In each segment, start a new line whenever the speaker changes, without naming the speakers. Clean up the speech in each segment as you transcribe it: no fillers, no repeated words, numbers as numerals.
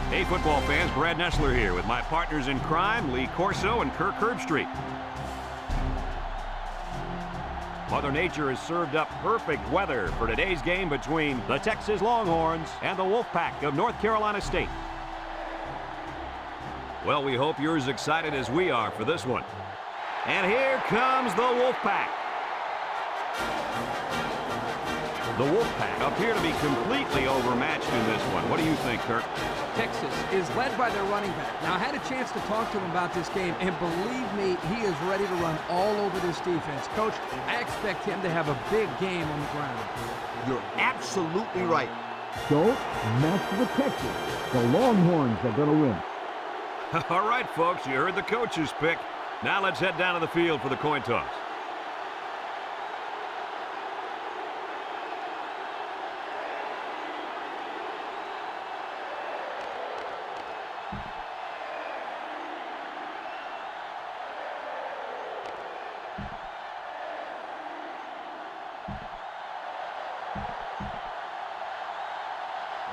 Hey, football fans, Brad Nessler here with my partners in crime, Lee Corso and Kirk Herbstreit. Mother Nature has served up perfect weather for today's game between the Texas Longhorns and the Wolfpack of North Carolina State. Well, we hope you're as excited as we are for this one. And here comes the Wolfpack. The Wolfpack appear to be completely overmatched in this one. What do you think, Kirk?
Texas is led by their running back. Now, I had a chance to talk to him about this game, and believe me, he is ready to run all over this defense. Coach, I expect him to have a big game on the ground.
You're absolutely right.
Don't mess with Texas. The Longhorns are going to win.
All right, folks, you heard the coach's pick. Now let's head down to the field for the coin toss.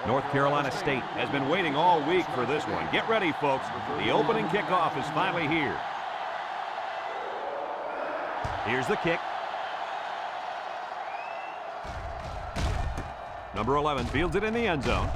North Carolina State has been waiting all week for this one. Get ready, folks. The opening kickoff is finally here. Here's the kick. Number 11 fields it in the end zone.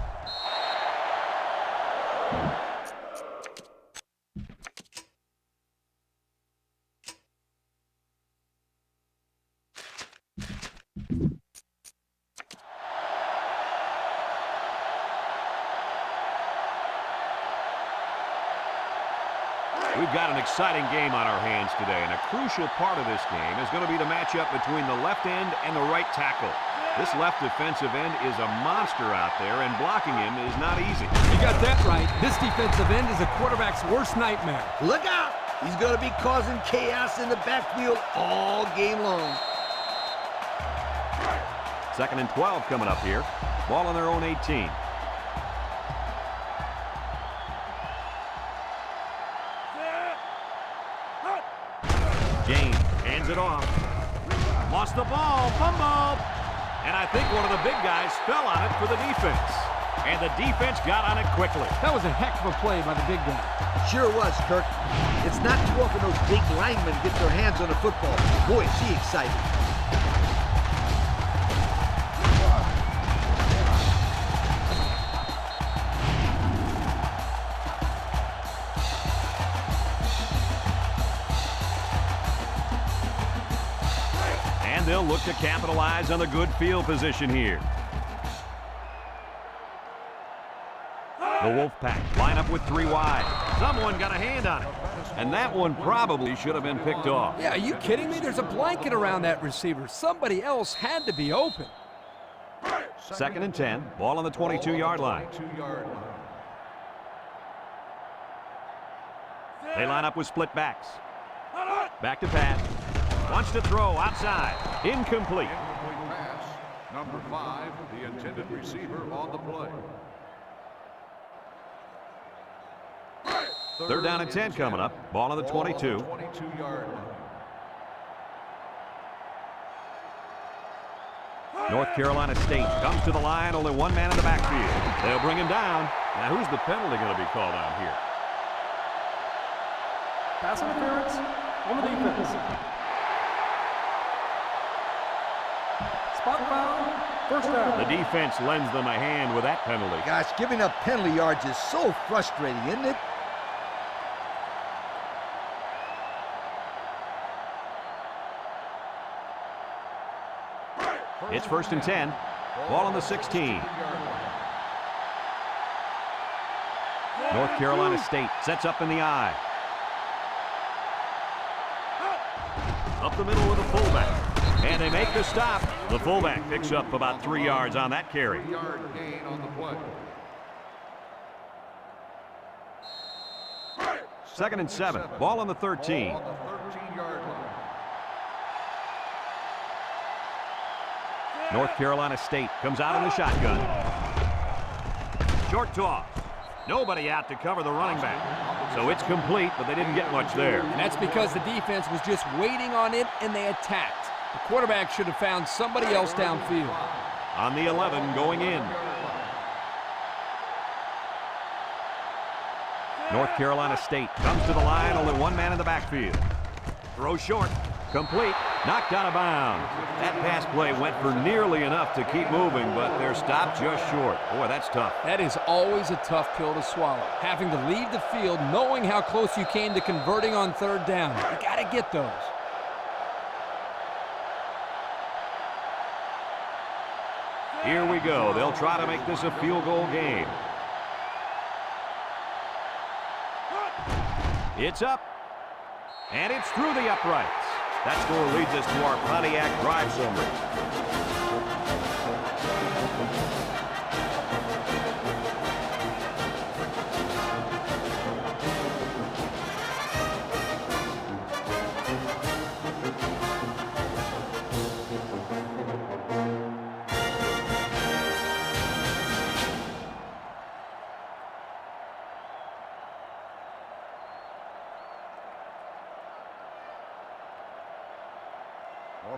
We've got an exciting game on our hands today, and a crucial part of this game is going to be the matchup between the left end and the right tackle. This left defensive end is a monster out there, and blocking him is not easy.
You got that right. This defensive end is a quarterback's worst nightmare.
Look out! He's going to be causing chaos in the backfield all game long.
2nd and 12 coming up here. Ball on their own 18. James hands it off. Lost the ball, fumbled. And I think one of the big guys fell on it for the defense. And the defense got on it quickly.
That was a heck of a play by the big guy.
Sure was, Kirk. It's not too often those big linemen get their hands on a football. Boy, is he excited.
They'll look to capitalize on the good field position here. The Wolfpack line up with 3 wide. Someone got a hand on it. And that one probably should have been picked off.
Yeah, are you kidding me? There's a blanket around that receiver. Somebody else had to be open.
2nd and 10. Ball on the 22-yard line. They line up with split backs. Back to pass. Wants to throw outside. Incomplete.
Pass. Number 5, the intended receiver on the play.
3rd down and 10 coming up. Ball on the 22.
22-yard line.
North Carolina State comes to the line. Only one man in the backfield. They'll bring him down. Now, who's the penalty going to be called on here?
Pass interference on the defense. Spot foul, 1st down.
The defense lends them a hand with that penalty.
Gosh, giving up penalty yards is so frustrating, isn't it?
It's 1st and 10. Ball on the 16. North Carolina State sets up in the I. Up the middle with a fullback. And they make the stop. The fullback picks up about 3 yards on that carry.
3-yard gain on the play.
2nd and 7. Ball on the 13.
On the 13-yard line.
North Carolina State comes out in the shotgun. Short toss. Nobody out to cover the running back. So it's complete, but they didn't get much there.
And that's because the defense was just waiting on it, and they attacked. The quarterback should have found somebody else downfield.
On the 11 going in. North Carolina State comes to the line, only one man in the backfield. Throw short, complete, knocked out of bounds. That pass play went for nearly enough to keep moving, but they're stopped just short. Boy, that's tough.
That is always a tough pill to swallow. Having to leave the field knowing how close you came to converting on third down. You got to get those.
Here we go. They'll try to make this a field goal game. It's up. And it's through the uprights. That score leads us to our Pontiac drive summary.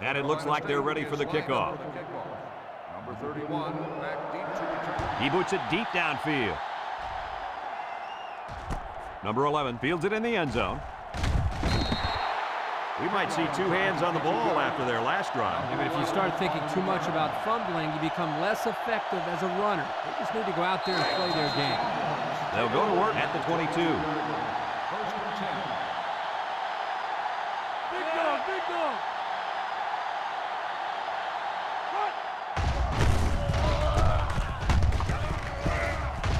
And it looks like they're ready for the kickoff.
Number 31, back deep to return.
He boots it deep downfield. Number 11 fields it in the end zone. We might see two hands on the ball after their last drive.
Yeah, but if you start thinking too much about fumbling, you become less effective as a runner. They just need to go out there and play their game.
They'll go to work at the 22.
First and 10.
Big dog, big dog.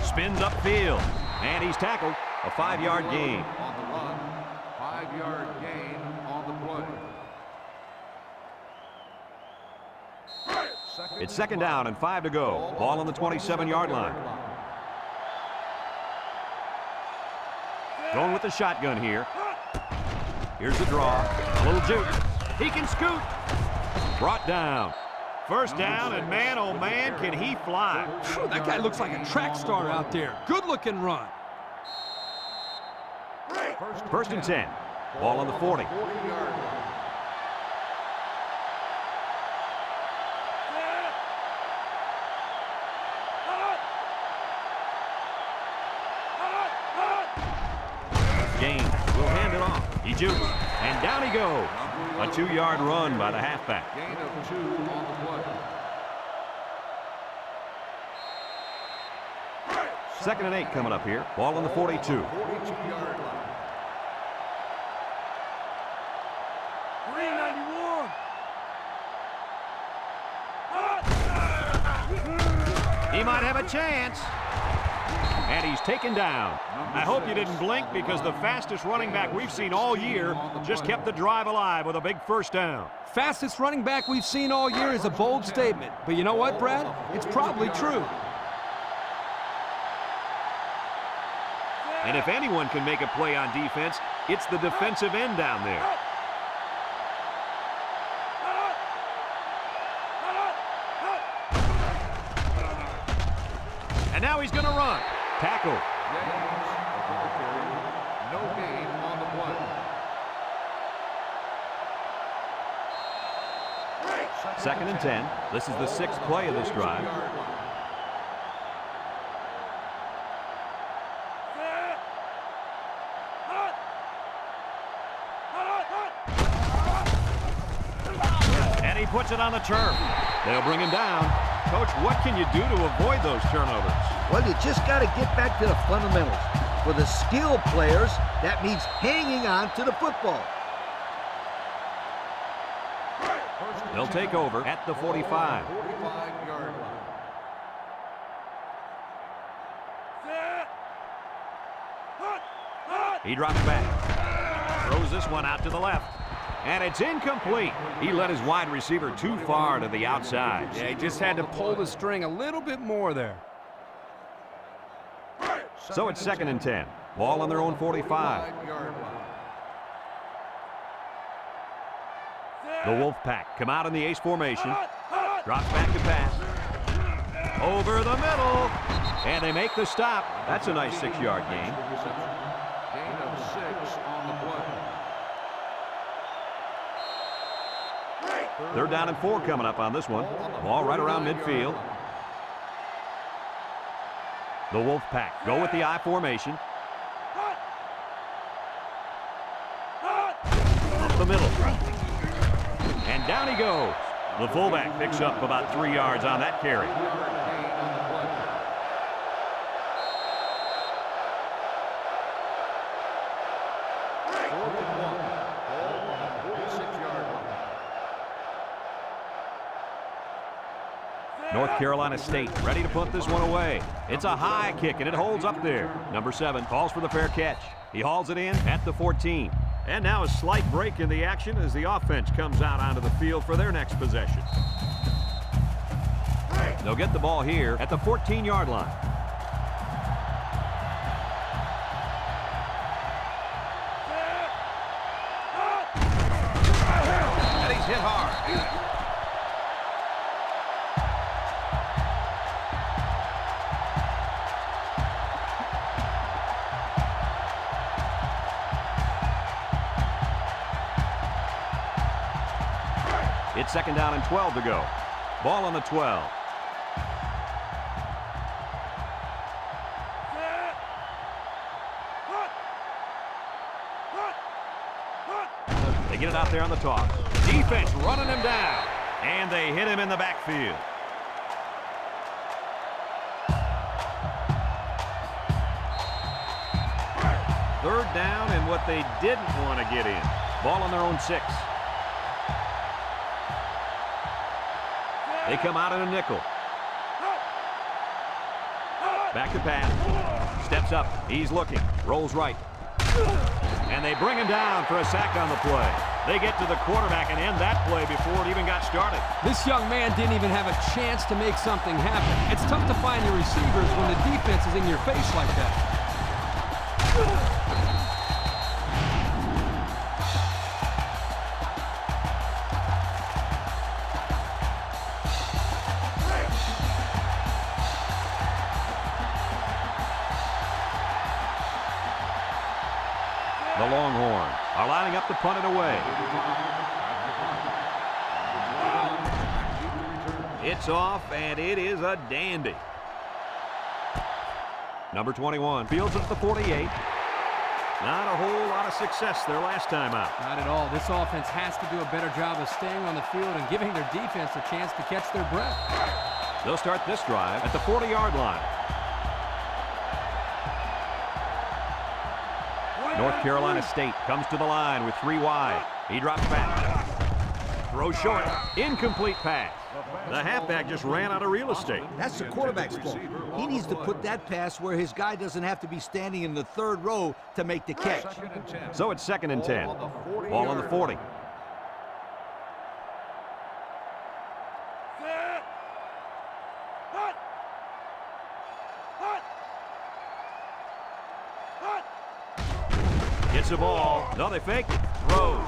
Spins upfield, and he's tackled. A 5-yard gain.
On the run, 5-yard gain on the play.
It's second down and 5 to go. Ball on the 27-yard line. Going with the shotgun here. Here's the draw. A little juke. He can scoot. Brought down. First down, and man, oh man, can he fly.
Phew, that guy looks like a track star out there. Good-looking run.
First and 10. Ball on the 40.
40-yard line.
Gaines will hand it off. He jukes, and down he goes. A 2-yard run by the halfback.
Gain of 2 on the play.
Second and 8 coming up here. Ball on the 42.
42-yard line.
391.
He might have a chance. And he's taken down. I hope you didn't blink because the fastest running back we've seen all year just kept the drive alive with a big first down.
Fastest running back we've seen all year is a bold statement. But you know what, Brad? It's probably true.
And if anyone can make a play on defense, it's the defensive end down there. And now he's going to run. Tackle.
No gain on the play.
Second and 10. This is the 6th play of this drive. And he puts it on the turf. They'll bring him down. Coach, what can you do to avoid those turnovers?
Well, you just got to get back to the fundamentals. For the skilled players, that means hanging on to the football.
They'll take over at the 45.
45-yard line.
He drops back. Throws this one out to the left. And it's incomplete. He led his wide receiver too far to the outside.
Yeah, he just had to pull the string a little bit more there.
So it's second and 10. Ball on their own 45.
45-yard line.
The Wolfpack come out in the ace formation. Drops back to pass. Over the middle. And they make the stop. That's a nice 6-yard gain.
Gain of 6 on the play.
Third down and 4 coming up on this one. Ball right around midfield. The Wolfpack go with the I formation. the middle. And down he goes. The fullback picks up about 3 yards on that carry. North Carolina State ready to put this one away. It's a high kick, and it holds up there. Number 7 calls for the fair catch. He hauls it in at the 14. And now a slight break in the action as the offense comes out onto the field for their next possession. They'll get the ball here at the 14-yard line. And he's hit hard. It's 2nd down and 12 to go. Ball on the 12. They get it out there on the toss. Defense running him down. And they hit him in the backfield. Third down and what they didn't want to get in. Ball on their own 6. They come out in a nickel. Back to pass. Steps up. He's looking. Rolls right. And they bring him down for a sack on the play. They get to the quarterback and end that play before it even got started.
This young man didn't even have a chance to make something happen. It's tough to find your receivers when the defense is in your face like that.
The Longhorns are lining up to punt it away. It's off, and it is a dandy. Number 21 fields it at the 48. Not a whole lot of success their last time out.
Not at all. This offense has to do a better job of staying on the field and giving their defense a chance to catch their breath.
They'll start this drive at the 40-yard line. North Carolina State comes to the line with 3 wide. He drops back. Throw short. Incomplete pass. The halfback just ran out of real estate.
That's the quarterback's fault. He needs to put that pass where his guy doesn't have to be standing in the 3rd row to make the catch.
So it's 2nd and 10. Ball on the 40. Gets the ball. No, they fake it. Throws.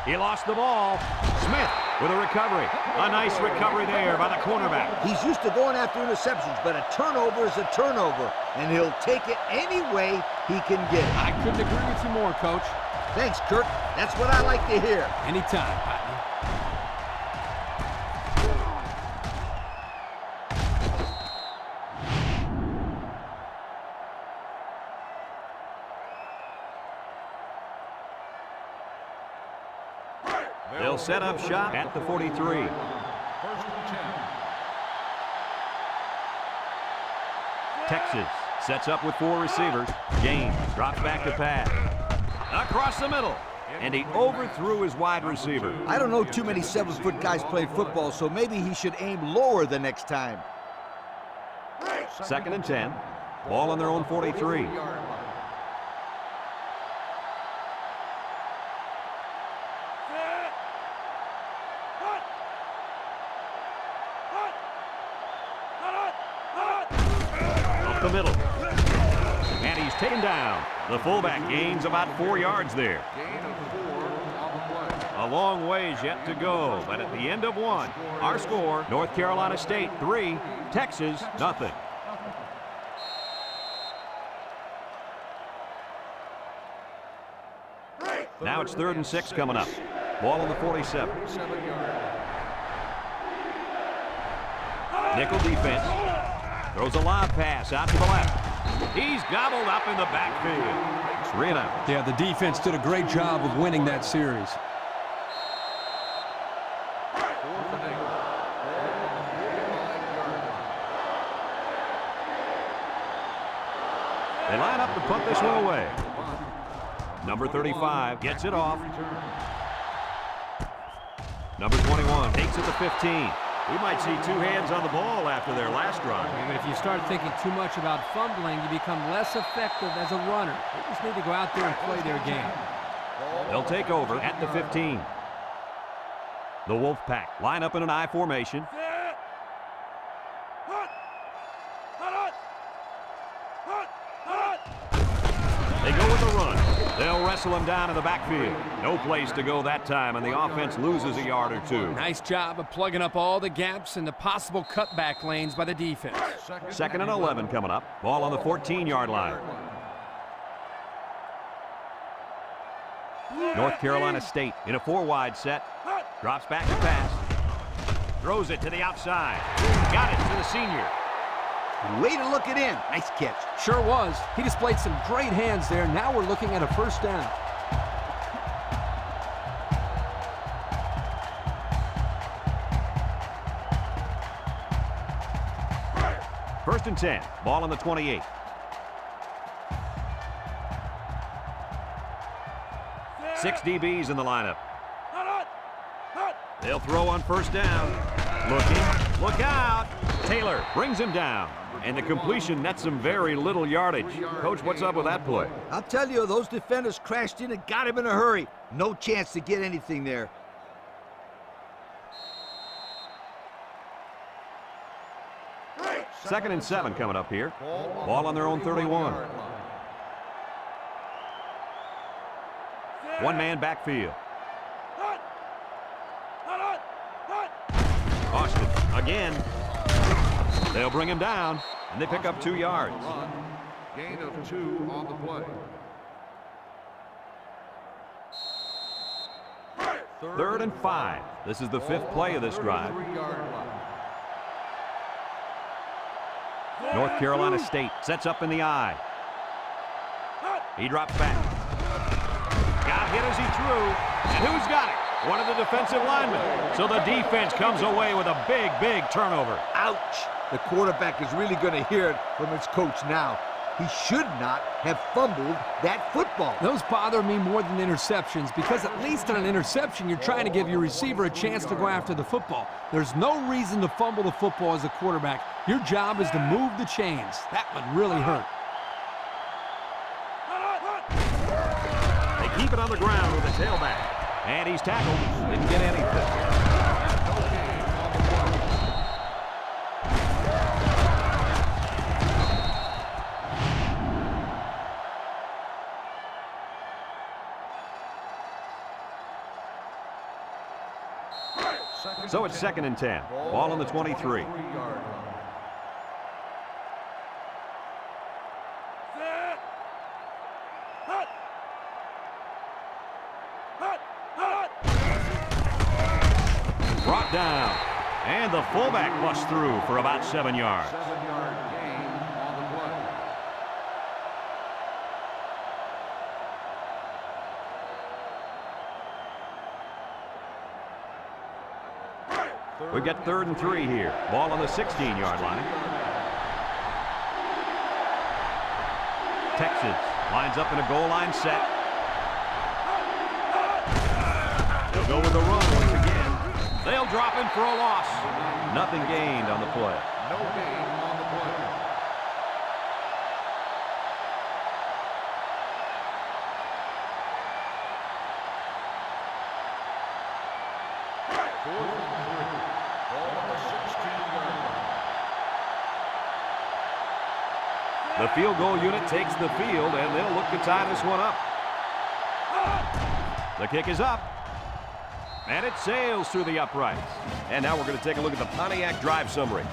He lost the ball. Smith with a recovery. A nice recovery there by the cornerback.
He's used to going after interceptions, but a turnover is a turnover, and he'll take it any way he can get it.
I couldn't agree with you more, Coach.
Thanks, Kirk. That's what I like to hear.
Anytime, Patton.
They'll set up shop at the 43.
1st and 10.
Texas sets up with 4 receivers. James drops back to pass. Across the middle. And he overthrew his wide receiver.
I don't know too many 7-foot guys playing football, so maybe he should aim lower the next time.
2nd and 10. Ball on their own 43. Up the middle. And he's taken down. The fullback gains about 4 yards there.
Gain of 4 on the play.
A long ways yet to go, but at the end of 1, our score, North Carolina State 3, Texas nothing. Now it's 3rd and 6 coming up. Ball on the 47.
7-yard.
Nickel defense. Throws a lob pass out to the left. He's gobbled up in the backfield. 3 and out.
Yeah, the defense did a great job of winning that series.
line up to punt this one away. Number 35 gets it off. Number 21 takes it to 15. We might see two hands on the ball after their last drive.
But if you start thinking too much about fumbling, you become less effective as a runner. They just need to go out there and play their game.
They'll take over at the 15. The Wolfpack line up in an I formation. They go with the run. They'll wrestle him down in the backfield. No place to go that time, and the offense loses a yard or two.
Nice job of plugging up all the gaps and the possible cutback lanes by the defense.
Second and 11 coming up. Ball on the 14-yard line. North Carolina State in a 4-wide set. Drops back to pass. Throws it to the outside. Got it to the senior.
Way to look it in. Nice catch.
Sure was. He displayed some great hands there. Now we're looking at a first down.
First and 10. Ball on the 28. Six DBs in the lineup. They'll throw on first down. Looking. Look out. Taylor brings him down. And the completion nets him very little yardage. Coach, what's up with that play?
I'll tell you, those defenders crashed in and got him in a hurry. No chance to get anything there.
Second and 7 coming up here. Ball on their own 31. One-man backfield. Austin again. They'll bring him down, and they pick up 2 yards.
Gain of 2 on the play.
Third and 5. This is the 5th play of this drive. North Carolina State sets up in the I. He drops back. Got hit as he threw. And who's got it? One of the defensive linemen. So the defense comes away with a big, big turnover.
Ouch! The quarterback is really going to hear it from his coach now. He should not have fumbled that football.
Those bother me more than interceptions because at least in an interception, you're trying to give your receiver a chance to go after the football. There's no reason to fumble the football as a quarterback. Your job is to move the chains. That would really hurt.
They keep it on the ground with the tailback. And he's tackled. Didn't get anything. So it's second and 10. Ball on the 23. Brought down. And the fullback busts through for about 7 yards.
7-yard gain on the play.
We get third and 3 here. Ball on the 16-yard line. Texas lines up in a goal line set. They'll go with the run once again. They'll drop him for a loss. Nothing gained on the play.
No gain on the play. Fourth and 3. Ball on the 16-yard line.
The field goal unit takes the field, and they'll look to tie this one up. The kick is up. And it sails through the uprights. And now we're going to take a look at the Pontiac drive summary.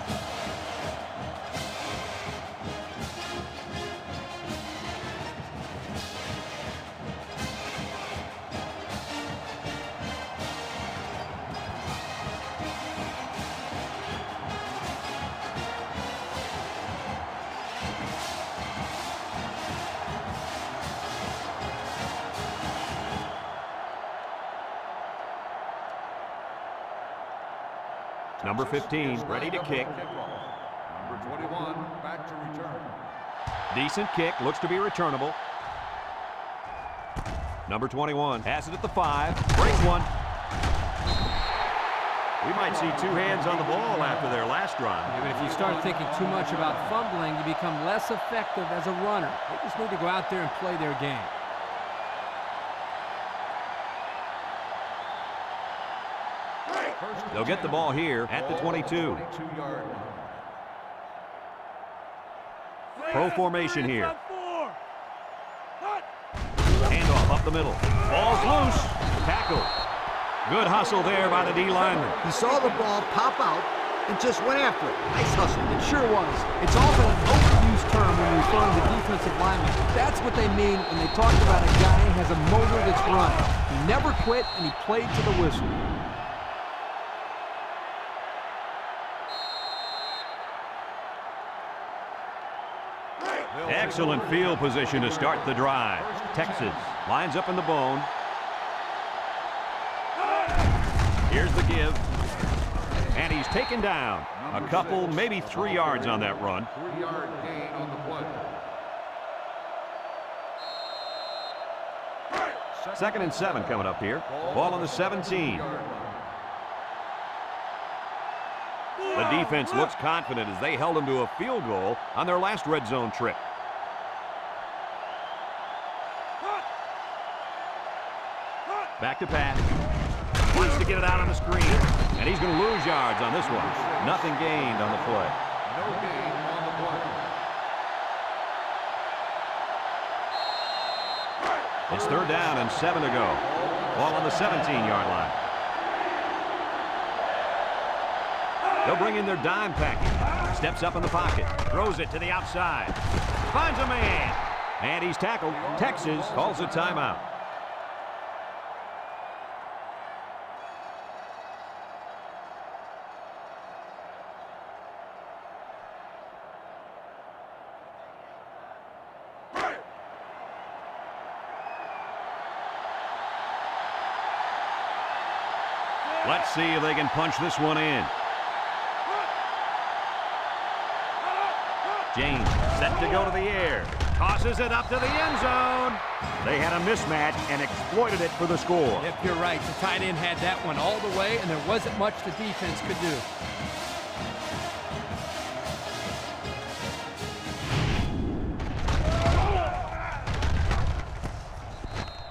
Number 15, ready to kick.
Number 21, back to return.
Decent kick, looks to be returnable. Number 21 has it at the 5, breaks one. We might see two hands on the ball after their last drive.
Yeah, but if you start thinking too much about fumbling, you become less effective as a runner. They just need to go out there and play their game.
They'll get the ball here at the 22. Pro formation here. Handoff up the middle. Ball's loose. Tackle. Good hustle there by the D lineman.
He saw the ball pop out and just went after it. Nice hustle.
It sure was. It's often an overused term when referring to defensive linemen. That's what they mean when they talk about a guy who has a motor that's running. He never quit, and he played to the whistle.
Excellent field position to start the drive. Texas lines up in the bone. Here's the give. And he's taken down. A couple, maybe 3 yards on that run.
3-yard gain on the play.
2nd and 7 coming up here. Ball on the 17. The defense looks confident as they held them to a field goal on their last red zone trip. Back to pass. Wants to get it out on the screen. And he's going to lose yards on this one. Nothing gained on the play.
No gain on the play.
It's 3rd down and 7 to go. Ball on the 17-yard line. They'll bring in their dime package. Steps up in the pocket. Throws it to the outside. Finds a man. And he's tackled. Texas calls a timeout. Let's see if they can punch this one in. James set to go to the air. Tosses it up to the end zone. They had a mismatch and exploited it for the score.
Yep, you're right. The tight end had that one all the way, and there wasn't much the defense could do.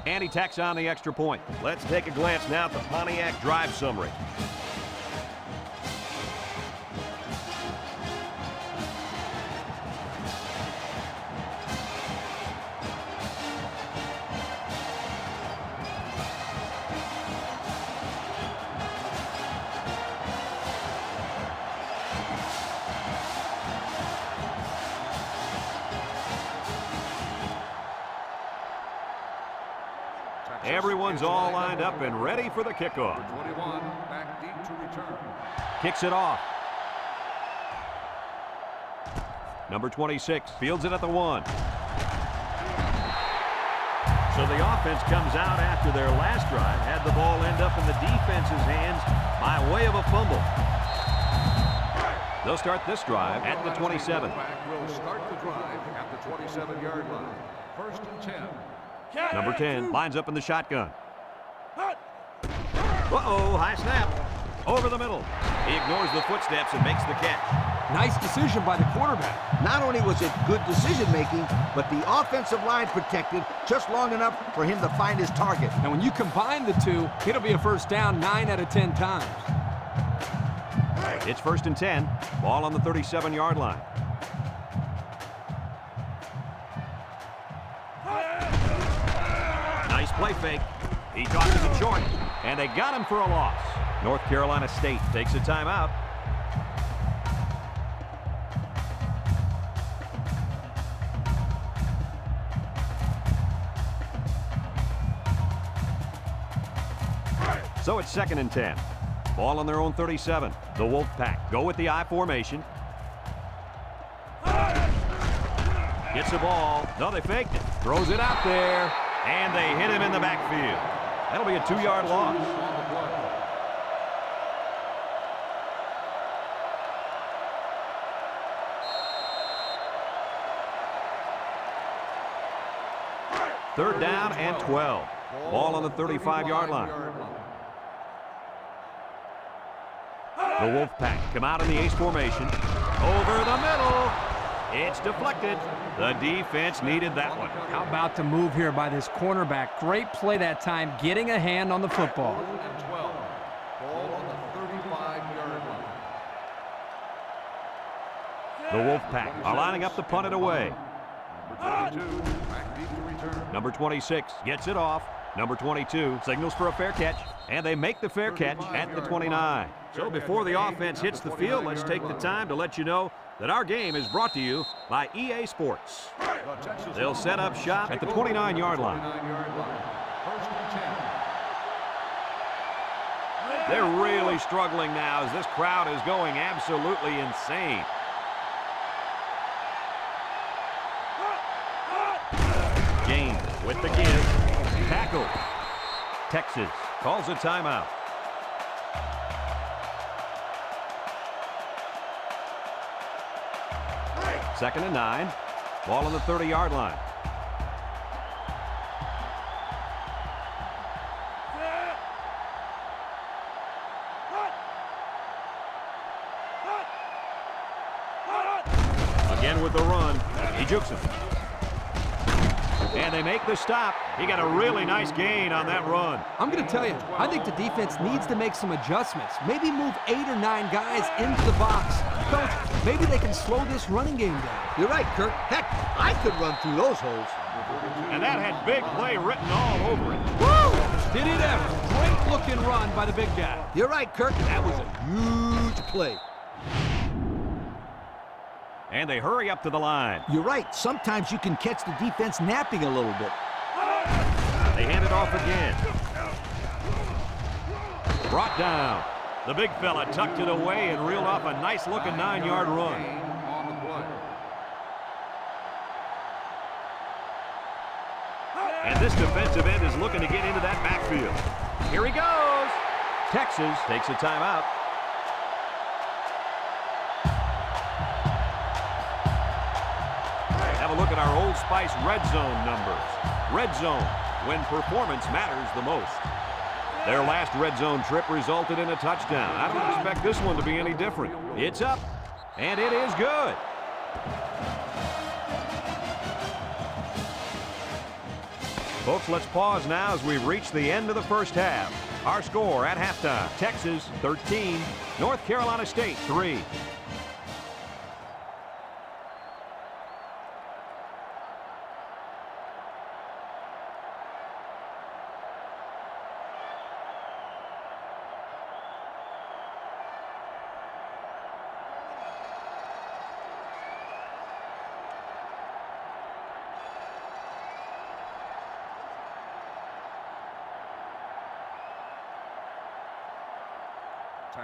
And he tacks on the extra point. Let's take a glance now at the Pontiac drive summary. Everyone's all lined up and ready for the kickoff.
21, back deep to return.
Kicks it off. Number 26 fields it at the 1. So the offense comes out after their last drive, had the ball end up in the defense's hands by way of a fumble. They'll start this drive at the 27.
Will start the drive at the 27-yard line. 1st and 10.
Number 10 lines up in the shotgun. Uh-oh, high snap. Over the middle. He ignores the footsteps and makes the catch.
Nice decision by the quarterback.
Not only was it good decision-making, but the offensive line protected just long enough for him to find his target.
And when you combine the two, it'll be a first down 9 out of 10 times.
It's 1st and 10. Ball on the 37-yard line. Nice play fake. He tosses it short, and they got him for a loss. North Carolina State takes a timeout. So it's 2nd and 10. Ball on their own 37. The Wolfpack go with the I formation. Gets the ball. No, they faked it. Throws it out there. And they hit him in the backfield. That'll be a 2-yard loss. Third down and 12. Ball on the 35-yard line. The Wolfpack come out in the ace formation. Over the middle. It's deflected. The defense needed that one.
How about the move here by this cornerback? Great play that time, getting a hand on the football.
And 12. Ball on the 35-yard line.
The Wolfpack are lining up to punt it away.
Number 22, back deep to return.
Number 26 gets it off. Number 22 signals for a fair catch, and they make the fair catch at the 29. So before the offense hits the field, let's take the time to let you know that our game is brought to you by EA Sports. They'll set up shop at the 29-yard line.
First and 10.
They're really struggling now as this crowd is going absolutely insane. James with the give. Tackle. Texas calls a timeout. Second and 9. Ball on the 30-yard line. Again with the run. He jukes him. And they make the stop. He got a really nice gain on that run.
I'm going to tell you, I think the defense needs to make some adjustments. Maybe move 8 or 9 guys into the box. Coach, maybe they can slow this running game down.
You're right, Kirk. Heck, I could run through those holes.
And that had big play written all over it.
Woo! Did it ever. Great looking run by the big guy.
You're right, Kirk. That was a huge play.
And they hurry up to the line.
You're right. Sometimes you can catch the defense napping a little bit.
They hand it off again. Brought down. The big fella tucked it away and reeled off a nice-looking 9-yard run.
On the play.
And this defensive end is looking to get into that backfield. Here he goes. Texas takes a timeout. Have a look at our Old Spice Red Zone numbers. Red Zone, when performance matters the most. Their last Red Zone trip resulted in a touchdown. I don't expect this one to be any different. It's up, and it is good. Folks, let's pause now as we've reached the end of the first half. Our score at halftime, Texas 13, North Carolina State 3.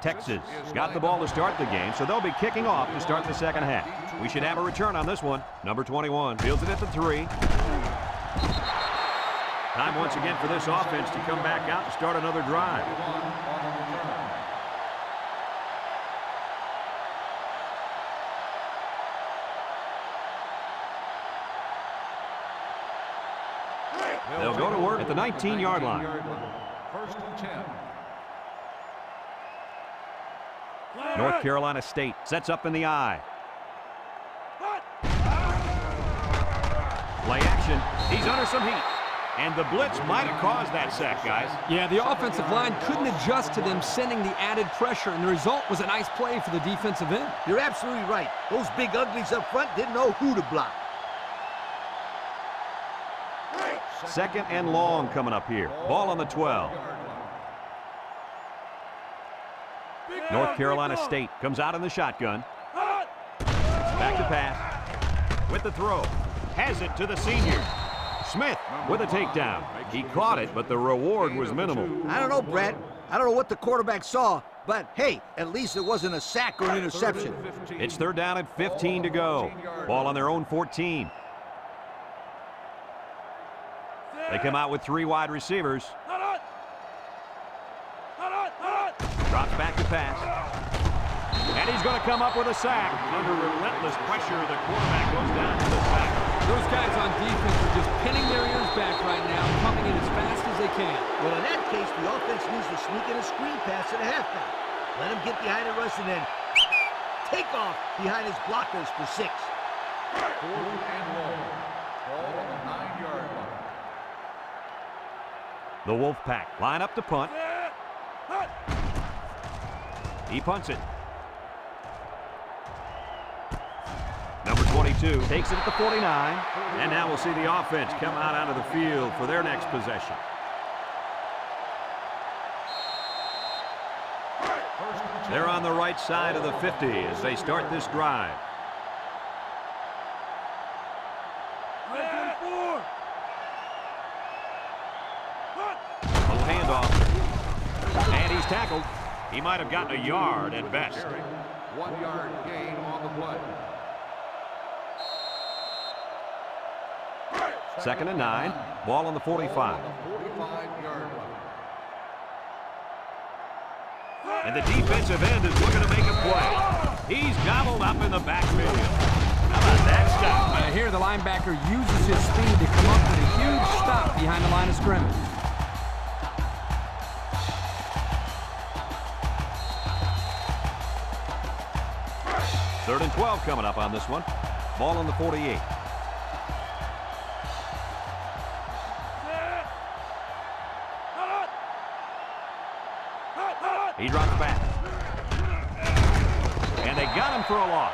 Texas got the ball to start the game, so they'll be kicking off to start the second half. We should have a return on this one. Number 21 fields it at the 3. Time once again for this offense to come back out and start another drive. They'll go to work at the 19-yard line.
First and 10.
North Carolina State sets up in the eye. Play action. He's under some heat. And the blitz might have caused that sack, guys.
Yeah, the offensive line couldn't adjust to them sending the added pressure, and the result was a nice play for the defensive end.
You're absolutely right. Those big uglies up front didn't know who to block.
Second and long coming up here. Ball on the 12. North Carolina State comes out in the shotgun. Back to pass. With the throw. Has it to the senior. Smith with a takedown. He caught it, but the reward was minimal.
I don't know, Brad. I don't know what the quarterback saw, but hey, at least it wasn't a sack or an interception.
It's third down and 15 to go. Ball on their own 14. They come out with 3 wide receivers. Drops back to pass. And he's going to come up with a sack. Under relentless pressure, the quarterback goes down to the sack.
Those guys on defense are just pinning their ears back right can.
Well, in that case, the offense needs to sneak in a screen pass to the halfback. Let him get behind the rush and then take off behind his blockers for 6.
4th and long. Ball on the 9-yard line.
The Wolfpack line up to punt. He punts it. Number 22 takes it at the 49. And now we'll see the offense come out onto the field for their next possession. They're on the right side of the 50 as they start this drive. Little handoff. And he's tackled. He might have gotten a yard at best.
1-yard gain on the play.
2nd and 9. Ball on the 45.
45-yard line.
And the defensive end is looking to make a play. He's gobbled up in the backfield. How about that stop?
And here the linebacker uses his speed to come up with a huge stop behind the line of scrimmage.
Third and 12 coming up on this one. Ball on the 48. He drops back. And they got him for a loss.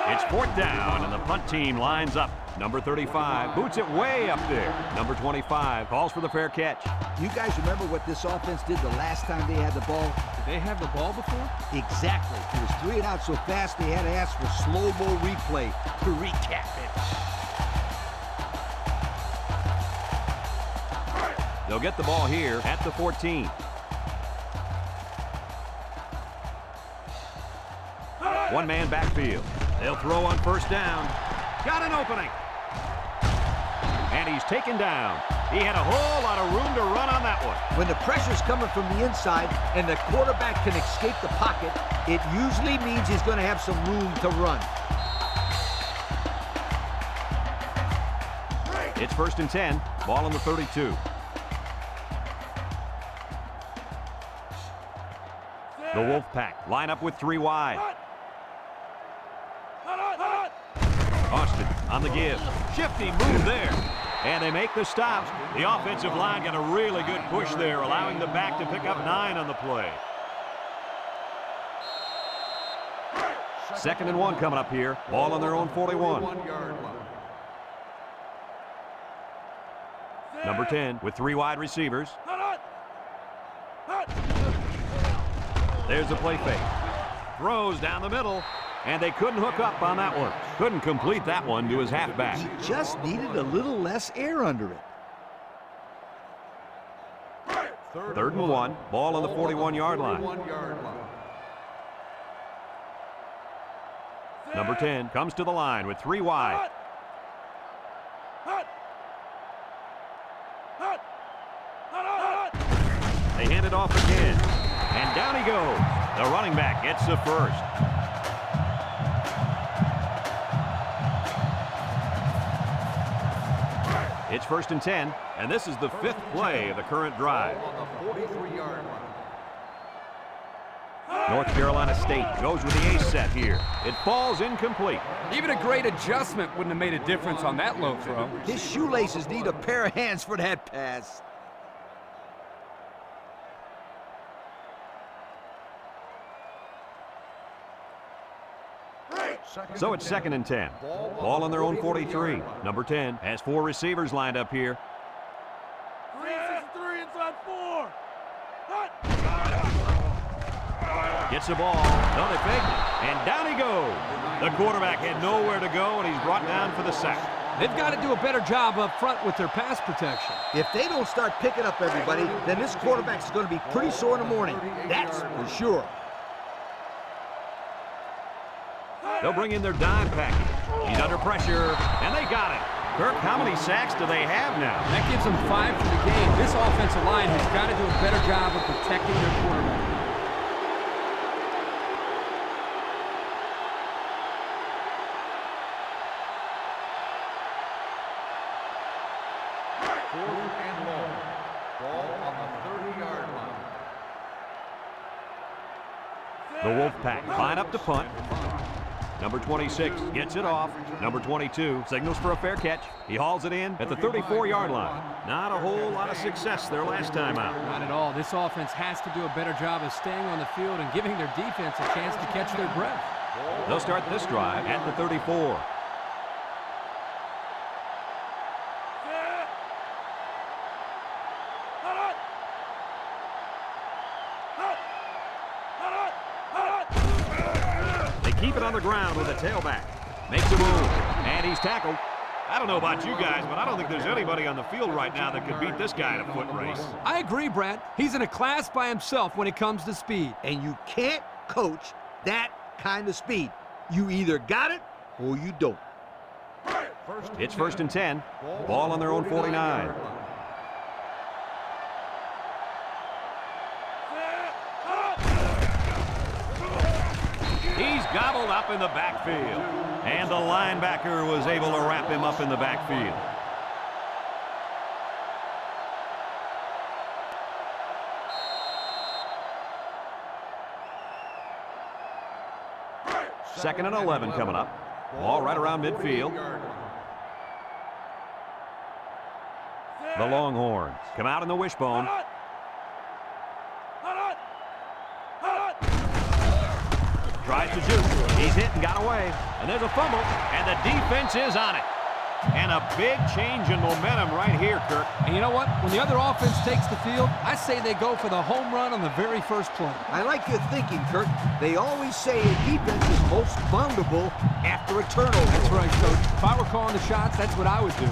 It's 4th down, and the punt team lines up. Number 35 boots it way up there. Number 25 calls for the fair catch.
You guys remember what this offense did the last time they had the ball?
Did they have the ball before?
Exactly. It was 3 and out so fast they had to ask for slow-mo replay to recap it.
They'll get the ball here at the 14. One-man backfield. They'll throw on 1st down. Got an opening. And he's taken down. He had a whole lot of room to run on that one.
When the pressure's coming from the inside and the quarterback can escape the pocket, it usually means he's going to have some room to run.
It's 1st and 10. Ball on the 32. The Wolfpack line up with 3 wide. Austin on the give. Shifty move there. And they make the stop. The offensive line got a really good push there, allowing the back to pick up 9 on the play. 2nd and 1 coming up here. Ball on their own 41.
1-yard line.
Number 10 with 3 wide receivers. There's the play fake. Throws down the middle. And they couldn't hook up on that one. Couldn't complete that one to his halfback.
He just needed a little less air under it.
3rd and 1. Ball on the 41-yard line.
41-yard line.
Number 10 comes to the line with 3 wide. They hand it off again. And down he goes. The running back gets the first. It's 1st and 10, and this is the 5th play of the current drive.
On the 43-yard line.
North Carolina State goes with the ace set here. It falls incomplete.
Even a great adjustment wouldn't have made a difference on that low throw.
His shoelaces need a pair of hands for that pass.
So it's 2nd and 10. Ball on their own 43. Number 10 has 4 receivers lined up here.
3 inside 4.
Gets the ball. No, they fake it. And down he goes. The quarterback had nowhere to go, and he's brought down for the sack.
They've got to do a better job up front with their pass protection.
If they don't start picking up everybody, then this quarterback's going to be pretty sore in the morning. That's for sure.
They'll bring in their dime package. He's under pressure, and they got it. Kirk, how many sacks do they have now?
That gives them 5 for the game. This offensive line has got to do a better job of protecting their quarterback.
Fourth and long. Ball on the 30-yard line.
The Wolfpack line up to punt. Number 26 gets it off. Number 22 signals for a fair catch. He hauls it in at the 34-yard line. Not a whole lot of success their last time out.
Not at all. This offense has to do a better job of staying on the field and giving their defense a chance to catch their breath.
They'll start this drive at the 34. Keep it on the ground with a tailback. Makes a move, and he's tackled. I don't know about you guys, but I don't think there's anybody on the field right now that could beat this guy in a foot race.
I agree, Brad. He's in a class by himself when it comes to speed.
And you can't coach that kind of speed. You either got it or you don't.
It's 1st and 10. Ball on their own 49. He's gobbled up in the backfield. And the linebacker was able to wrap him up in the backfield. Second and 11 coming up. Ball right around midfield. The Longhorns come out in the wishbone. Tries to juke. He's hit and got away. And there's a fumble, and the defense is on it. And a big change in momentum right here, Kirk.
And you know what? When the other offense takes the field, I say they go for the home run on the very first play.
I like your thinking, Kirk. They always say a defense is most vulnerable after a turnover.
That's right, Coach. If I were calling the shots, that's what I would do.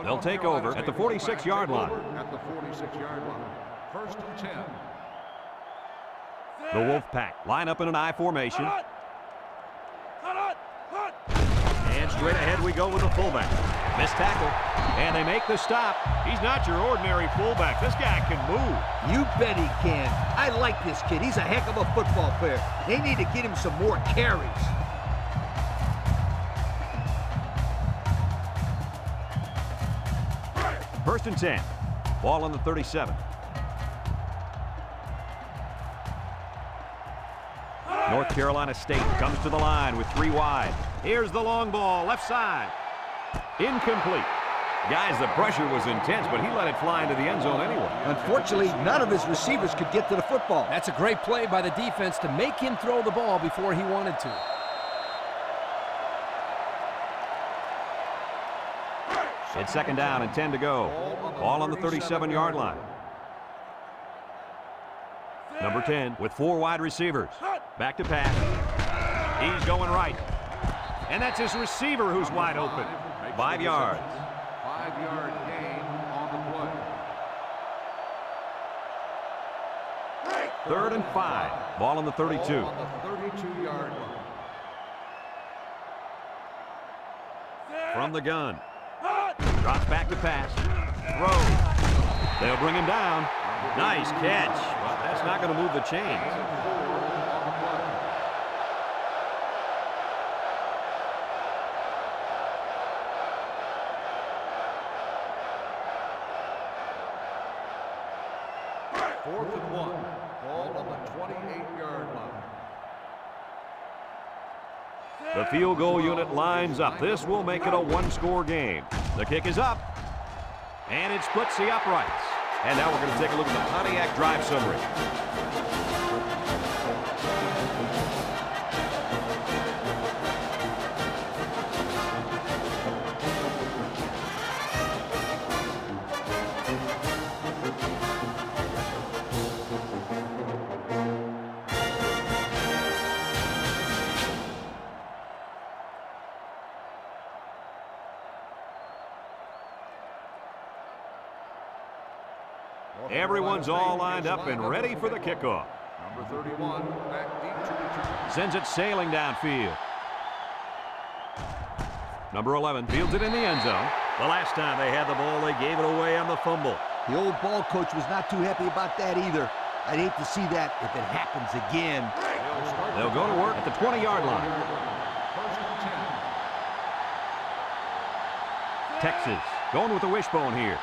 They'll take over at the 46-yard line.
At the 46-yard line. 1st and 10.
The Wolfpack line up in an I formation. And straight ahead we go with the fullback. Missed tackle. And they make the stop. He's not your ordinary fullback. This guy can move.
You bet he can. I like this kid. He's a heck of a football player. They need to get him some more carries.
First and 10. Ball on the 37. North Carolina State comes to the line with 3 wide. Here's the long ball, left side. Incomplete. Guys, the pressure was intense, but he let it fly into the end zone anyway.
Unfortunately, none of his receivers could get to the football.
That's a great play by the defense to make him throw the ball before he wanted to.
It's 2nd down and 10 to go. Ball on the 37-yard line. Number 10 with 4 wide receivers. Back to pass. He's going right. And that's his receiver who's wide open. 5 yards.
5-yard gain on the play.
3rd and 5. Ball on the 32.
Ball on the 32-yard line.
From the gun. Drops back to pass. Throws. They'll bring him down. Nice catch. But that's not going to move the chains.
Fourth and 1. Ball on the 28-yard line.
The field goal unit lines up. This will make it a 1-score game. The kick is up. And it splits the uprights. And now we're going to take a look at the Pontiac drive summary. Everyone's all lined up and ready for the kickoff.
Number 31, back deep to return.
Sends it sailing downfield. Number 11 fields it in the end zone. The last time they had the ball, they gave it away on the fumble.
The old ball coach was not too happy about that either. I'd hate to see that if it happens again.
They'll go to work at the 20-yard line.
First and 10.
Texas going with the wishbone here.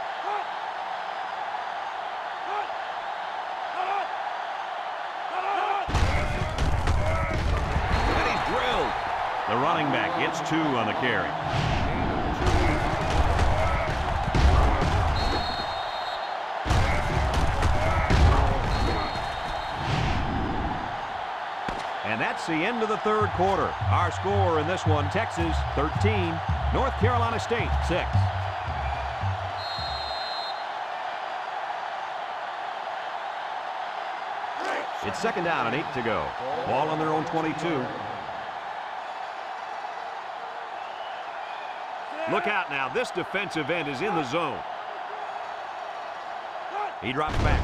And he's drilled. The running back gets 2 on the carry. And that's the end of the third quarter. Our score in this one, Texas 13, North Carolina State 6. It's second down and 8 to go. Ball on their own 22. Look out now. This defensive end is in the zone. He drops back.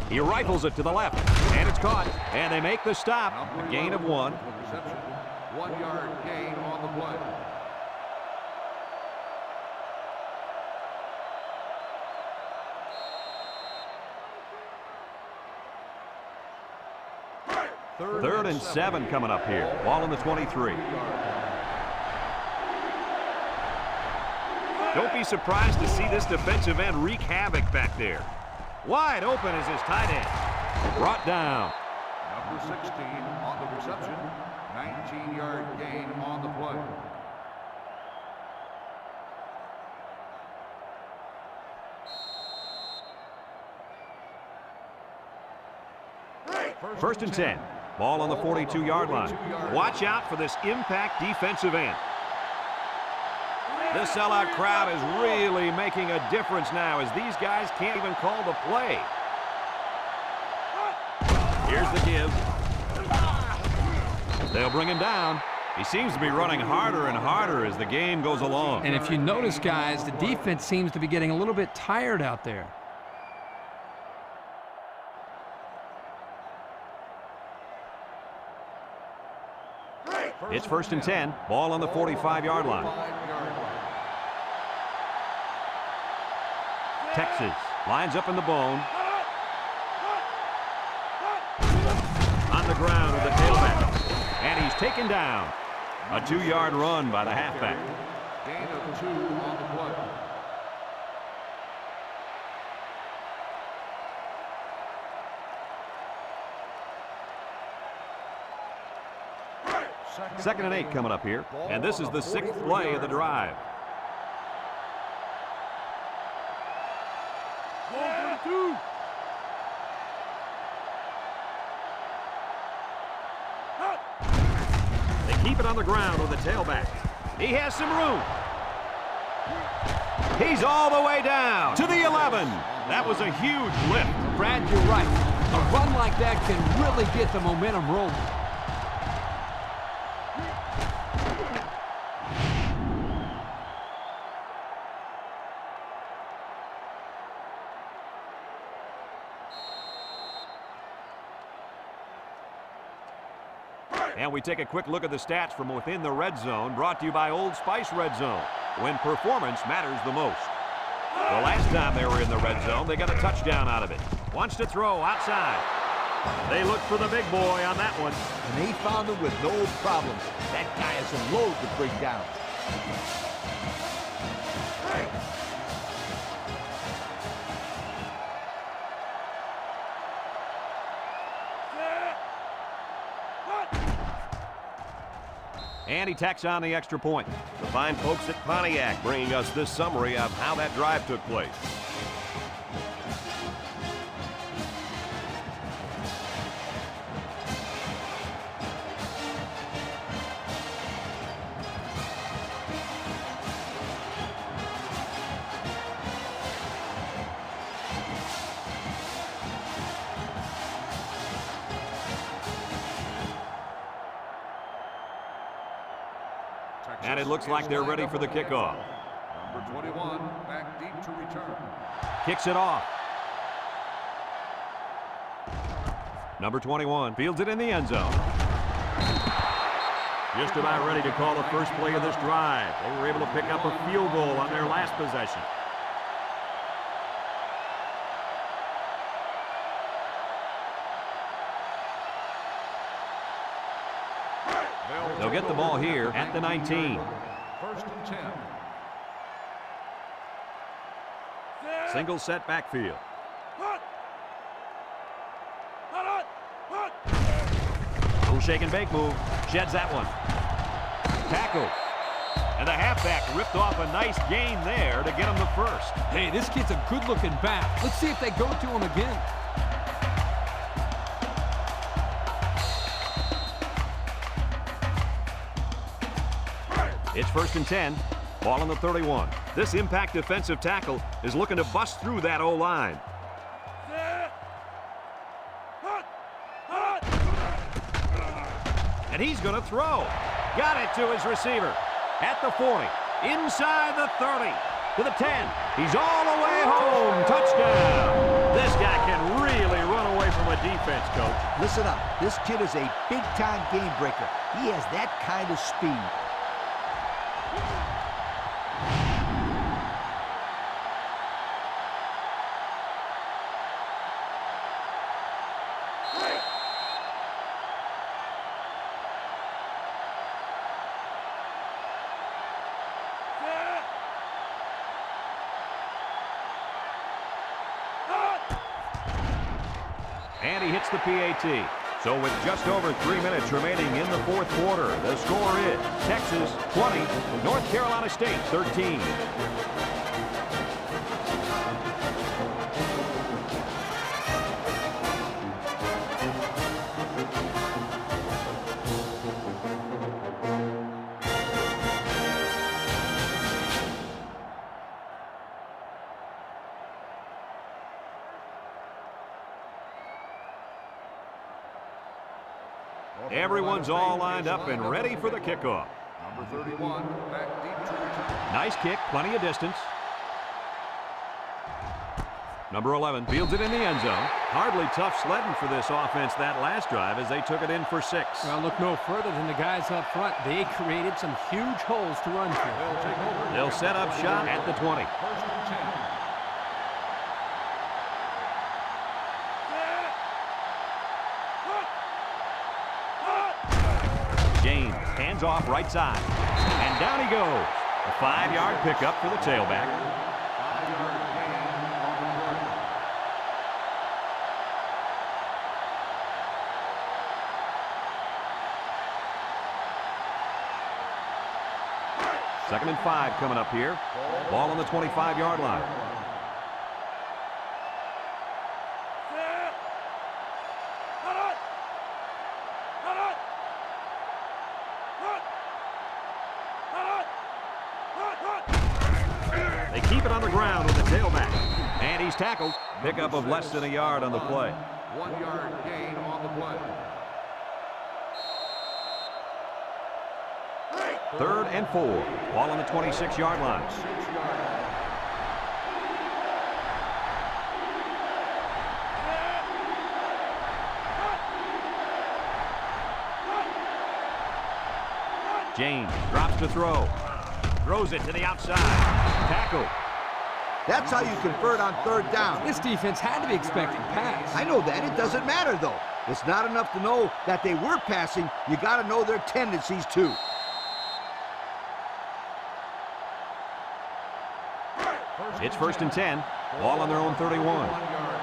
He rifles it to the left, and it's caught, and they make the stop. A gain of 1.
Reception. 1-yard gain on the play.
Third and 7 coming up here. Ball on the 23. Don't be surprised to see this defensive end wreak havoc back there. Wide open is his tight end. Brought down.
Number 16 on the reception. 19-yard gain on the play.
First and 10. Ball on the 42-yard line. Watch out for this impact defensive end. This sellout crowd is really making a difference now as these guys can't even call the play. Here's the give. They'll bring him down. He seems to be running harder and harder as the game goes along.
And if you notice, guys, the defense seems to be getting a little bit tired out there.
It's first and 10. Ball on the 45-yard line. Texas lines up in the bone. On the ground with the tailback. And he's taken down. A 2-yard run by the halfback.
Gain of 2 on the play.
Second and 8 coming up here. And this is the 6th play of the drive.
Ball 42.
They keep it on the ground with the tailback. He has some room. He's all the way down to the 11. That was a huge lift.
Brad, you're right. A run like that can really get the momentum rolling.
And we take a quick look at the stats from within the red zone, brought to you by Old Spice Red Zone, when performance matters the most. The last time they were in the red zone, they got a touchdown out of it. Wants to throw outside. They look for the big boy on that one.
And they found him with no problems. That guy has a load to break down.
And he tacks on the extra point. The fine folks at Pontiac bringing us this summary of how that drive took place. And it looks like they're ready for the kickoff.
Number 21, back deep to return.
Kicks it off. Number 21 fields it in the end zone. Just about ready to call the first play of this drive. They were able to pick up a field goal on their last possession. They'll get the ball here at the 19.
First and 10.
Single set backfield. Little shake and bake move. Sheds that one. Tackle. And the halfback ripped off a nice gain there to get him the first.
Hey, this kid's a good-looking back. Let's see if they go to him again.
It's first and 10. Ball on the 31. This impact defensive tackle is looking to bust through that O-line. And he's going to throw. Got it to his receiver. At the 40. Inside the 30. To the 10. He's all the way home. Touchdown. This guy can really run away from a defense, Coach.
Listen up. This kid is a big-time game breaker. He has that kind of speed.
And he hits the PAT. So with just over 3 minutes remaining in the fourth quarter, the score is Texas 20, North Carolina State 13. Everyone's all lined up and ready for the kickoff.
Number 31, back deep to return.
Nice kick, plenty of distance. Number 11 fields it in the end zone. Hardly tough sledding for this offense that last drive as they took it in for 6.
Well, look no further than the guys up front. They created some huge holes to run through.
They'll take over.
They'll set up shop at the 20.
First and 10.
James hands off right side. And down he goes. A 5-yard pickup for the tailback.
5-yard gain on the play.
Second and 5 coming up here. Ball on the 25-yard line. They keep it on the ground with the tailback. And he's tackled. Pickup of less than a yard on the play.
1-yard gain on the play.
Third and 4. Ball on the 26-yard line.
6-yard.
James drops to throw. Throws it to the outside. Tackle.
That's how you convert on third down.
This defense had to be expecting pass.
I know that. It doesn't matter, though. It's not enough to know that they were passing. You got to know their tendencies, too.
It's first and 10. Ball on their own 31.
1-yard line.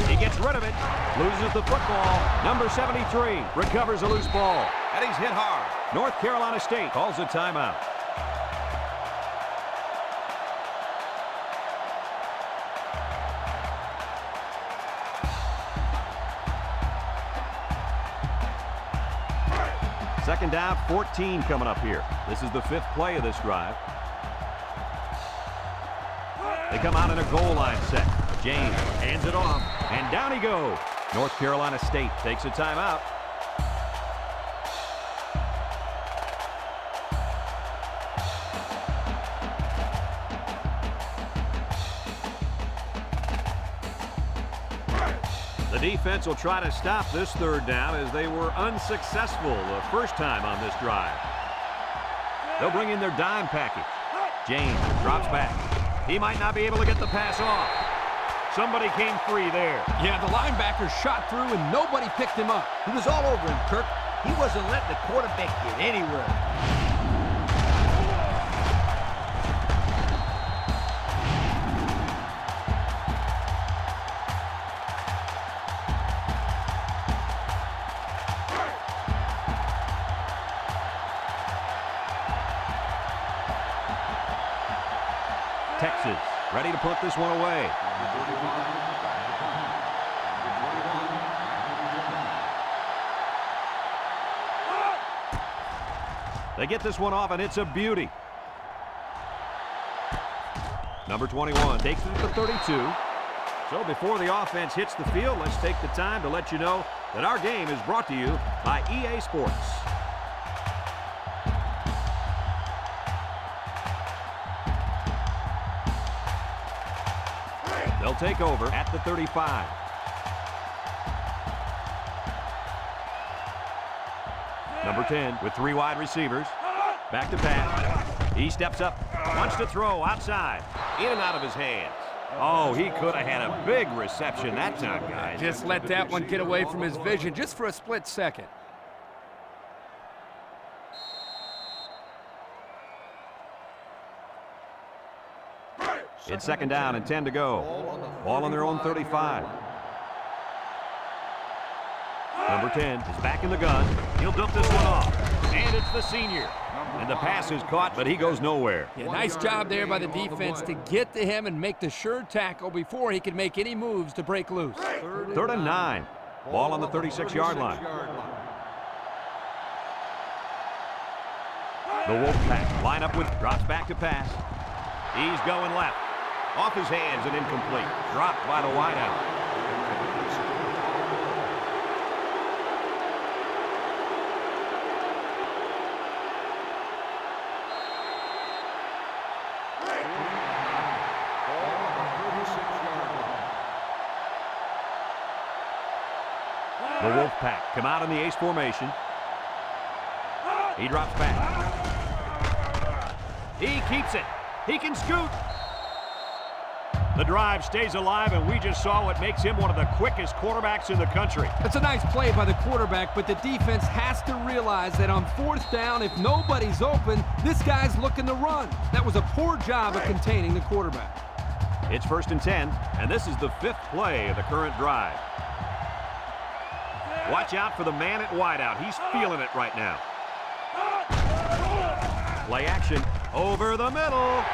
He gets rid of it. Loses the football. Number 73 recovers a loose ball. And he's hit hard. North Carolina State calls a timeout. Second down, 14 coming up here. This is the 5th play of this drive. They come out in a goal line set. James hands it off, and down he goes. North Carolina State takes a timeout. The defense will try to stop this third down as they were unsuccessful the first time on this drive. They'll bring in their dime package. James drops back. He might not be able to get the pass off. Somebody came free there.
Yeah, the linebacker shot through and nobody picked him up.
He was all over him, Kirk. He wasn't letting the quarterback get anywhere.
Texas ready to put this one away. They get this one off, and it's a beauty. Number 21 takes it to the 32. So before the offense hits the field, let's take the time to let you know that our game is brought to you by EA Sports. They'll take over at the 35. Number 10 with 3 wide receivers. Back to pass. He steps up, wants to throw outside. In and out of his hands. Oh, he could have had a big reception that time, guys.
Just let that one get away from his vision just for a split second.
It's second down and 10 to go. Ball on their own 35. Number 10 is back in the gun. He'll dump this one off. And it's the senior. And the pass is caught, but he goes nowhere.
Yeah, nice job there by the defense to get to him and make the sure tackle before he could make any moves to break loose.
Third and 9. Ball on the 36-yard line. The Wolfpack line up with drops back to pass. He's going left. Off his hands and incomplete. Dropped by the wideout. The Wolfpack come out in the ace formation. He drops back. He keeps it. He can scoot. The drive stays alive, and we just saw what makes him one of the quickest quarterbacks in the country.
That's a nice play by the quarterback, but the defense has to realize that on fourth down, if nobody's open, this guy's looking to run. That was a poor job of containing the quarterback.
It's first and 10, and this is the 5th play of the current drive. Watch out for the man at wideout. He's feeling it right now. Play action over the middle.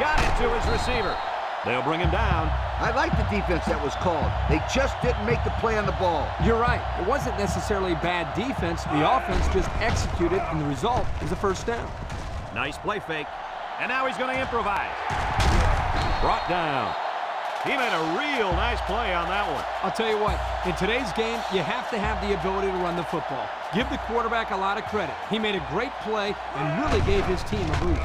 Got it to his receiver. They'll bring him down.
I like the defense that was called. They just didn't make the play on the ball.
You're right. It wasn't necessarily bad defense. The offense just executed, and the result is a first down.
Nice play fake. And now he's going to improvise. Brought down. He made a real nice play on that one.
I'll tell you what, in today's game, you have to have the ability to run the football. Give the quarterback a lot of credit. He made a great play and really gave his team a boost.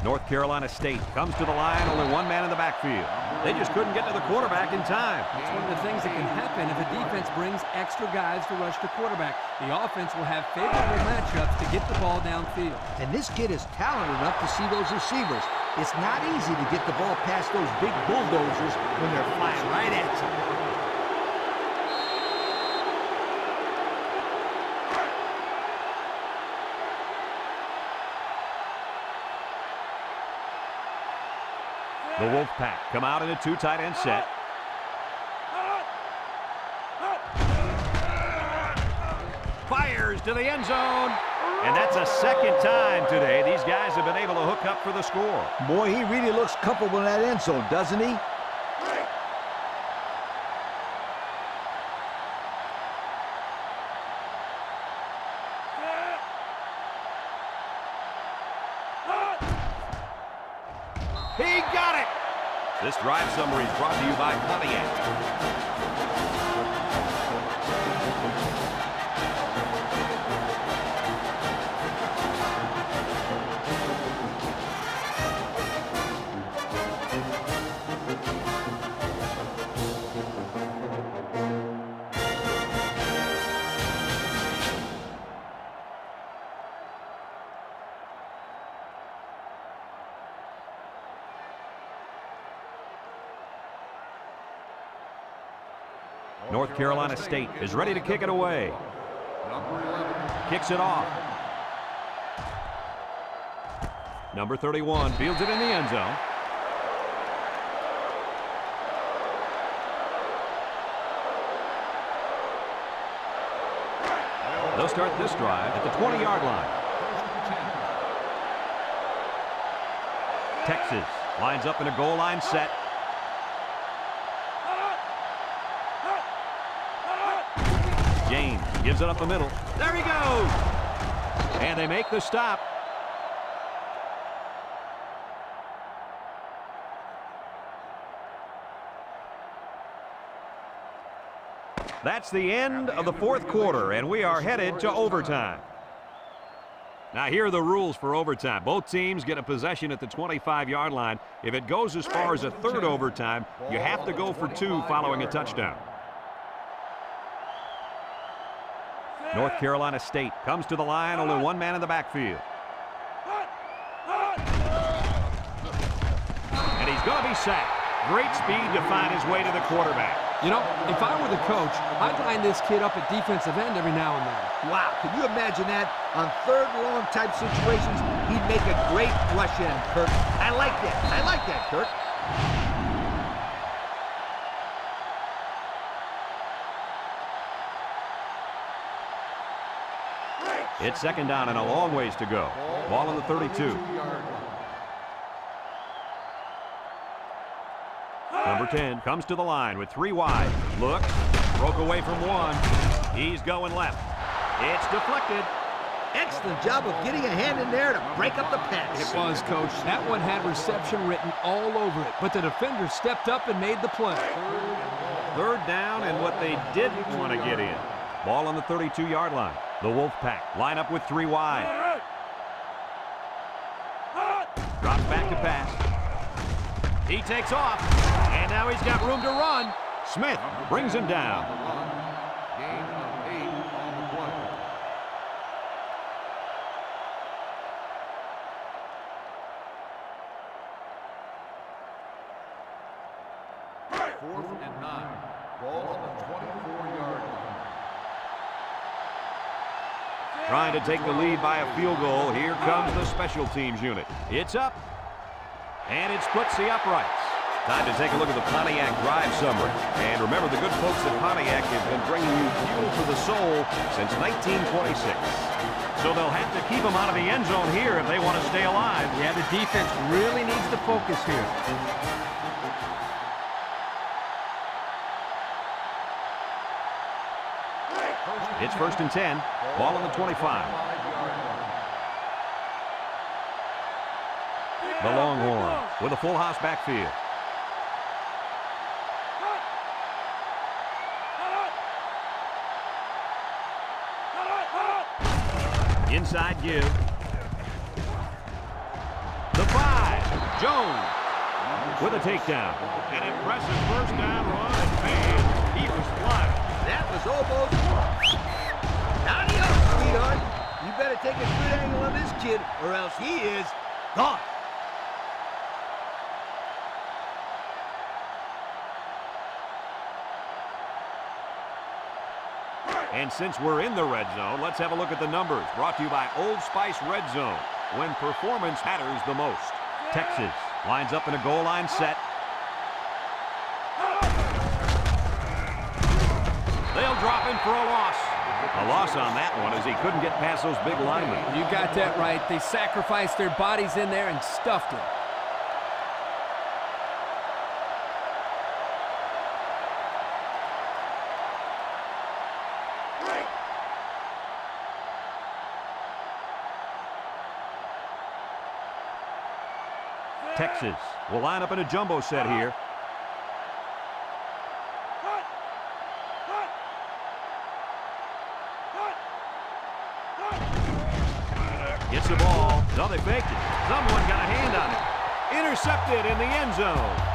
North Carolina State comes to the line, only one man in the backfield. They just couldn't get to the quarterback in time.
It's one of the things that can happen if a defense brings extra guys to rush the quarterback. The offense will have favorable matchups to get the ball downfield.
And this kid is talented enough to see those receivers. It's not easy to get the ball past those big bulldozers when they're flying right at you.
The Wolfpack come out in a 2 tight end set. Fires to the end zone. And that's a second time today these guys have been able to hook up for the score.
Boy, he really looks comfortable in that end zone, doesn't he?
He got it! This drive summary is brought to you by Pontiac. North Carolina State is ready to kick it away.
Number 11.
Kicks it off. Number 31 fields it in the end zone. They'll start this drive at the 20-yard line. Texas lines up in a goal line set. James gives it up the middle. There he goes! And they make the stop. That's the end of the fourth quarter, and we are headed to overtime. Now, here are the rules for overtime. Both teams get a possession at the 25-yard line. If it goes as far as a third overtime, you have to go for 2 following a touchdown. North Carolina State comes to the line, only one man in the backfield. And he's going to be sacked. Great speed to find his way to the quarterback.
You know, if I were the coach, I'd line this kid up at defensive end every now and then.
Wow, can you imagine that? On third long type situations, he'd make a great rush end, Kirk. I like that. I like that, Kirk.
It's second down and a long ways to go. Ball on the 32. Number 10 comes to the line with 3 wide. Looks, broke away from 1. He's going left. It's deflected.
Excellent job of getting a hand in there to break up the pass.
It was, Coach. That one had reception written all over it, but the defender stepped up and made the play.
Third down and what they didn't want to get in. Ball on the 32-yard line. The Wolfpack line up with 3 wide. Drops back to pass. He takes off, and now he's got room to run. Smith brings him down.
Gain of 8 on the play. Fourth and 9. Ball on the 24-yard line.
Trying to take the lead by a field goal. Here comes the special teams unit. It's up, and it splits the uprights. Time to take a look at the Pontiac drive summary. And remember, the good folks at Pontiac have been bringing you fuel for the soul since 1926. So they'll have to keep them out of the end zone here if they want to stay alive.
Yeah, the defense really needs to focus here.
It's first and 10. Ball on the 25. The Longhorns with a full house backfield. Inside give. The 5. Jones with a takedown. An impressive first down run. Man, he was flying.
That was almost... Adios, sweetheart. You better take a good angle on this kid, or else he is gone.
And since we're in the red zone, let's have a look at the numbers. Brought to you by Old Spice Red Zone, when performance matters the most. Texas lines up in a goal line set. They'll drop him for a loss. A loss on that one as he couldn't get past those big linemen.
You got that right. They sacrificed their bodies in there and stuffed it.
Texas will line up in a jumbo set here. Gets the ball. No, they faked it. Someone got a hand on it. Intercepted in the end zone.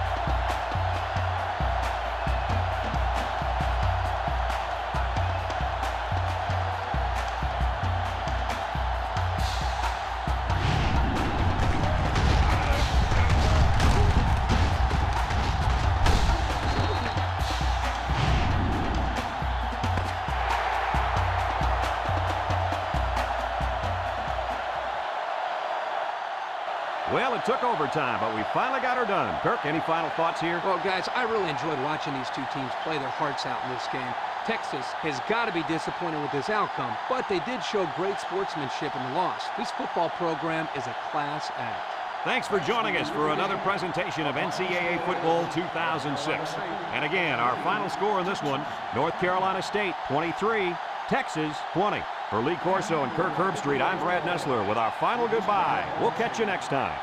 Well, it took overtime, but we finally got her done. Kirk, any final thoughts here?
Well, guys, I really enjoyed watching these two teams play their hearts out in this game. Texas has got to be disappointed with this outcome, but they did show great sportsmanship in the loss. This football program is a class act.
Thanks for joining us for another presentation of NCAA Football 2006. And again, our final score in this one, North Carolina State 23, Texas 20. For Lee Corso and Kirk Herbstreit, I'm Brad Nessler with our final goodbye. We'll catch you next time.